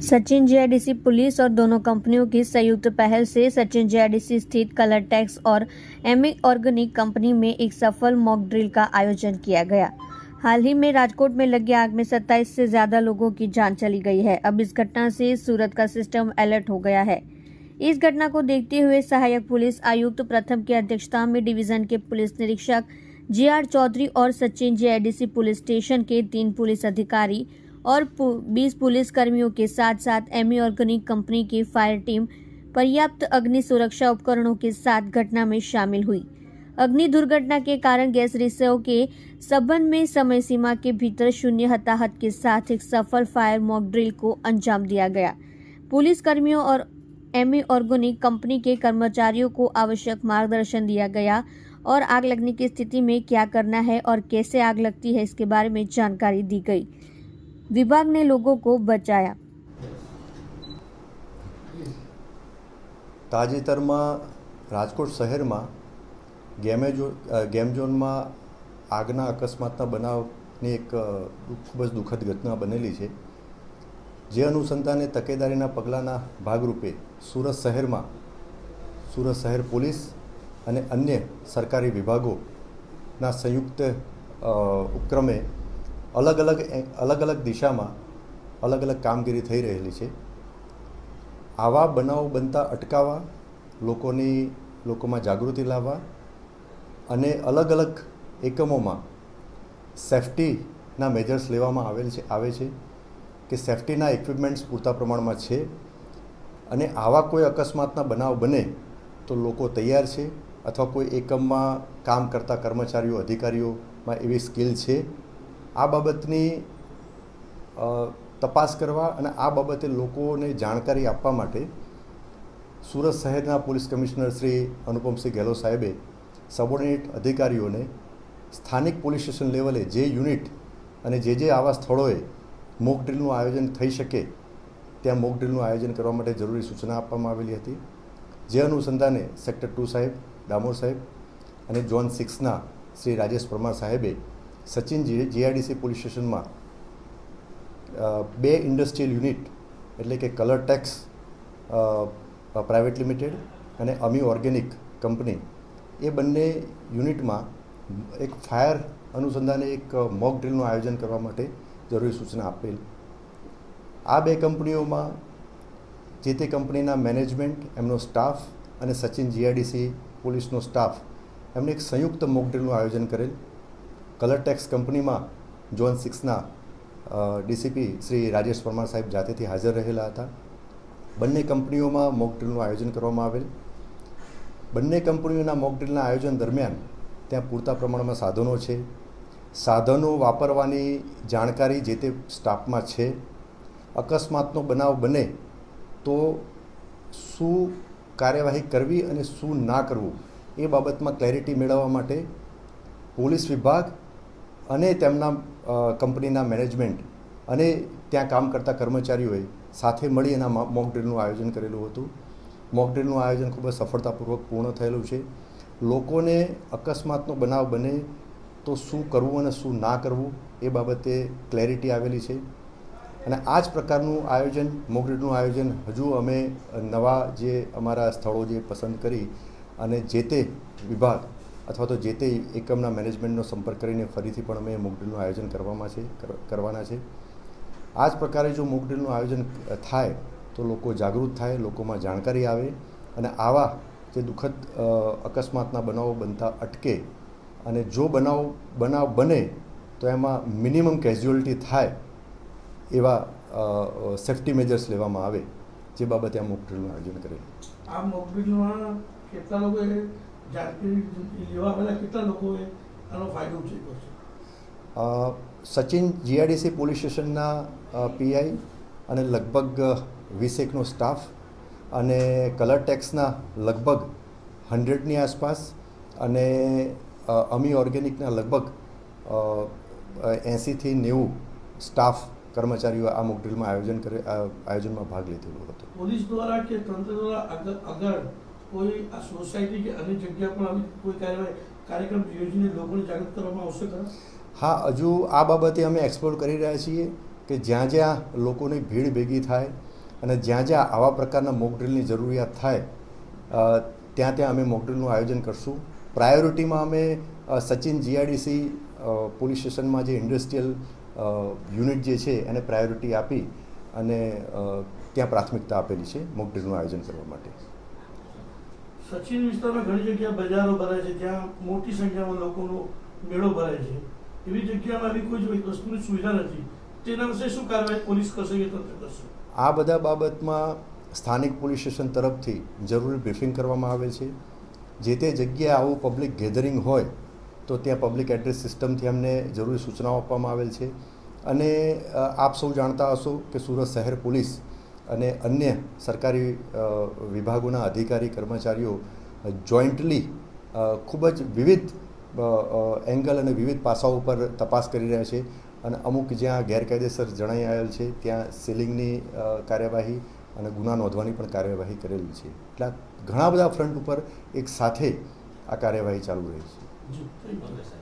Sachin GIDC police और दोनों कंपनियों की संयुक्त पहल से सचिन जीआईडीसी स्थित कलर टेक्स और एमी ऑर्गेनिक कंपनी में एक सफल मॉक ड्रिल का आयोजन किया गया। हाल ही में राजकोट में लगी आग में 27 से ज्यादा लोगों की जान चली गई है। अब इस घटना से सूरत का सिस्टम अलर्ट हो गया है। इस घटना को देखते हुए सहायक पुलिस आयुक्त प्रथम की अध्यक्षता में डिवीजन के पुलिस निरीक्षक जीआर चौधरी और सचिन जीआईडीसी पुलिस स्टेशन के 3 पुलिस अधिकारी और 20 पुलिस कर्मियों के साथ साथ एमी ऑर्गेनिक कंपनी की फायर टीम पर्याप्त अग्नि सुरक्षा उपकरणों के साथ घटना में शामिल हुई। अग्नि दुर्घटना के कारण गैस रिसाव के संबंध में समय सीमा के भीतर शून्य हताहत के साथ एक सफल फायर मॉक ड्रिल को अंजाम दिया गया। पुलिस कर्मियों और एमी ऑर्गेनिक कंपनी के कर्मचारियों को आवश्यक मार्गदर्शन दिया गया और आग लगने की स्थिति में क्या करना है और कैसे आग लगती है इसके बारे में जानकारी दी गई। विभाग ने लोगों को बचाया। તાજેતરમાં રાજકોટ શહેરમાં ગેમ ઝોનમાં આગના અકસ્માતના બનાવની એક ખૂબ જ દુઃખદ ઘટના બનેલી છે, જે અનુસંધાને તકેદારીના પગલાંના ભાગરૂપે સુરત શહેર પોલીસ અને અન્ય સરકારી વિભાગોના સંયુક્ત ઉપક્રમે અલગ અલગ દિશામાં અલગ અલગ કામગીરી થઈ રહેલી છે। આવા બનાવો બનતા અટકાવવા, લોકોમાં જાગૃતિ લાવવા અને અલગ અલગ એકમોમાં સેફ્ટીના મેજર્સ લેવામાં આવે છે કે સેફ્ટીના ઇક્વિપમેન્ટ્સ પૂરતા પ્રમાણમાં છે અને આવા કોઈ અકસ્માતના બનાવ બને તો લોકો તૈયાર છે અથવા કોઈ એકમમાં કામ કરતા કર્મચારીઓ અધિકારીઓમાં એવી સ્કિલ છે। આ બાબતની તપાસ કરવા અને આ બાબતે લોકોને જાણકારી આપવા માટે સુરત શહેરના પોલીસ કમિશનર શ્રી અનુપમસિંહ ગેહલોત સાહેબે સબોર્ડિનેટ અધિકારીઓને સ્થાનિક પોલીસ સ્ટેશન લેવલે જે યુનિટ અને જે આવા સ્થળોએ મોક ડ્રિલનું આયોજન થઈ શકે ત્યાં મોક ડ્રિલનું આયોજન કરવા માટે જરૂરી સૂચના આપવામાં આવેલી હતી, જે અનુસંધાને સેક્ટર 2 સાહેબ ડામોર સાહેબ અને ઝોન 6ના શ્રી રાજેશ પરમાર સાહેબે સચિન જીઆઈડીસી પોલીસ સ્ટેશનમાં 2 ઇન્ડસ્ટ્રીયલ યુનિટ એટલે કે કલર ટેક્સ પ્રાઇવેટ લિમિટેડ અને અમી ઓર્ગેનિક કંપની એ બંને યુનિટમાં એક ફાયર અનુસંધાને એક મોક ડ્રિલનું આયોજન કરવા માટે જરૂરી સૂચના આપેલ। આ 2 કંપનીઓમાં જે તે કંપનીના મેનેજમેન્ટ, એમનો સ્ટાફ અને સચિન જીઆઈડીસી પોલીસનો સ્ટાફ એમને એક સંયુક્ત મોક ડ્રિલનું આયોજન કરેલ। કલર ટેક્સ કંપનીમાં ઝોન 6ના ડીસીપી શ્રી રાજેશ પરમાર સાહેબ જાતેથી હાજર રહેલા હતા। બંને કંપનીઓમાં મોક ડ્રિલનું આયોજન કરવામાં આવેલ। બંને કંપનીઓના મોક ડ્રિલના આયોજન દરમિયાન ત્યાં પૂરતા પ્રમાણમાં સાધનો છે, સાધનો વાપરવાની જાણકારી જે તે સ્ટાફમાં છે। અકસ્માતનો બનાવ બને તો શું કાર્યવાહી કરવી અને શું ના કરવું એ બાબતમાં ક્લેરિટી મેળવવા માટે પોલીસ વિભાગ અને તેમના કંપનીના મેનેજમેન્ટ અને ત્યાં કામ કરતા કર્મચારીઓએ સાથે મળી એના મોક ડ્રિલનું આયોજન કરેલું હતું। મોક ડ્રિલનું આયોજન ખૂબ જ સફળતાપૂર્વક પૂર્ણ થયેલું છે। લોકોને અકસ્માતનો બનાવ બને તો શું કરવું અને શું ના કરવું એ બાબતે ક્લેરિટી આવેલી છે અને આ જ પ્રકારનું આયોજન મોક ડ્રિલનું આયોજન હજુ અમે નવા જે અમારા સ્થળો જે પસંદ કરી અને જે તે વિભાગ અથવા તો જે તે એકમના મેનેજમેન્ટનો સંપર્ક કરીને ફરીથી પણ અમે મોક ડ્રિલનું આયોજન કરવાના છે। આ જ પ્રકારે જો મોક ડ્રિલનું આયોજન થાય તો લોકો જાગૃત થાય, લોકોમાં જાણકારી આવે અને આવા જે દુઃખદ અકસ્માતના બનાવો બનતા અટકે અને જો બનાવ બને તો એમાં મિનિમમ કેઝ્યુઅલિટી થાય એવા સેફ્ટી મેજર્સ લેવામાં આવે, જે બાબતે આ મોક ડ્રિલનું આયોજન કરેલું। આ મોક ડ્રિલમાં કેટલા લોકોએ જાણકારી લેવા પહેલાં કેટલા લોકોએ આનો ફાયદો ઉઠાવ્યો છે? સચિન જીઆઈડીસી પોલીસ સ્ટેશનના પીઆઈ અને લગભગ 20 સ્ટાફ અને કલર ટેક્સના લગભગ 100ની આસપાસ અને અમી ઓર્ગેનિકના લગભગ 80થી 90 સ્ટાફ કર્મચારીઓ આ મોક ડ્રિલમાં આયોજનમાં ભાગ લીધેલો હતો। પોલીસ દ્વારા કે તંત્ર દ્વારા આગળ કોઈ આ સોસાયટી કે અન્ય જગ્યા પર આવી કોઈ કાર્યક્રમ યોજીને લોકોને જાગૃત કરવામાં આવશે ખરા? હા, હજુ આ બાબતે અમે એક્સપ્લોર કરી રહ્યા છીએ કે જ્યાં લોકોની ભીડ ભેગી થાય અને જ્યાં જ્યાં આવા પ્રકારના મોક ડ્રીલની જરૂરિયાત થાય ત્યાં ત્યાં અમે મોક ડ્રીલનું આયોજન કરશું. પ્રાયોરિટીમાં અમે સચિન જીઆઈડીસી પોલીસ સ્ટેશનમાં જે ઇન્ડસ્ટ્રીયલ યુનિટ જે છે એને પ્રાયોરિટી આપી અને ત્યાં પ્રાથમિકતા આપેલી છે મોક ડ્રીલનું આયોજન કરવા માટે. સચિન વિસ્તારમાં ઘણી જગ્યાએ બજારો ભરાય છે, ત્યાં મોટી સંખ્યામાં લોકોનો મેળો ભરાય છે. એવી જગ્યામાં આવી કોઈ વસ્તુની સુવિધા નથી. તેના વિશે શું કાર્યવાહી પોલીસ કરશે કે તંત્ર કરશે? આ બધા બાબતમાં સ્થાનિક પોલીસ સ્ટેશન તરફથી જરૂરી બ્રીફિંગ કરવામાં આવે છે. જે તે જગ્યાએ આવું પબ્લિક ગેધરિંગ હોય તો ત્યાં પબ્લિક એડ્રેસ સિસ્ટમથી અમને જરૂરી સૂચનાઓ આપવામાં આવેલ છે. અને આપ સૌ જાણતા હશો કે સુરત શહેર પોલીસ અને અન્ય સરકારી વિભાગોના અધિકારી કર્મચારીઓ જોઈન્ટલી ખૂબ જ વિવિધ એંગલ અને વિવિધ પાસાઓ પર તપાસ કરી રહ્યા છે. અને અમુક જ્યાં ગેરકાયદેસર જણાઈ આવેલ છે ત્યાં સીલિંગની કાર્યવાહી અને ગુના નોંધવાની પણ કાર્યવાહી કરેલી છે. એટલે ઘણા બધા ફ્રન્ટ ઉપર એક સાથે આ કાર્યવાહી ચાલુ રહી છે.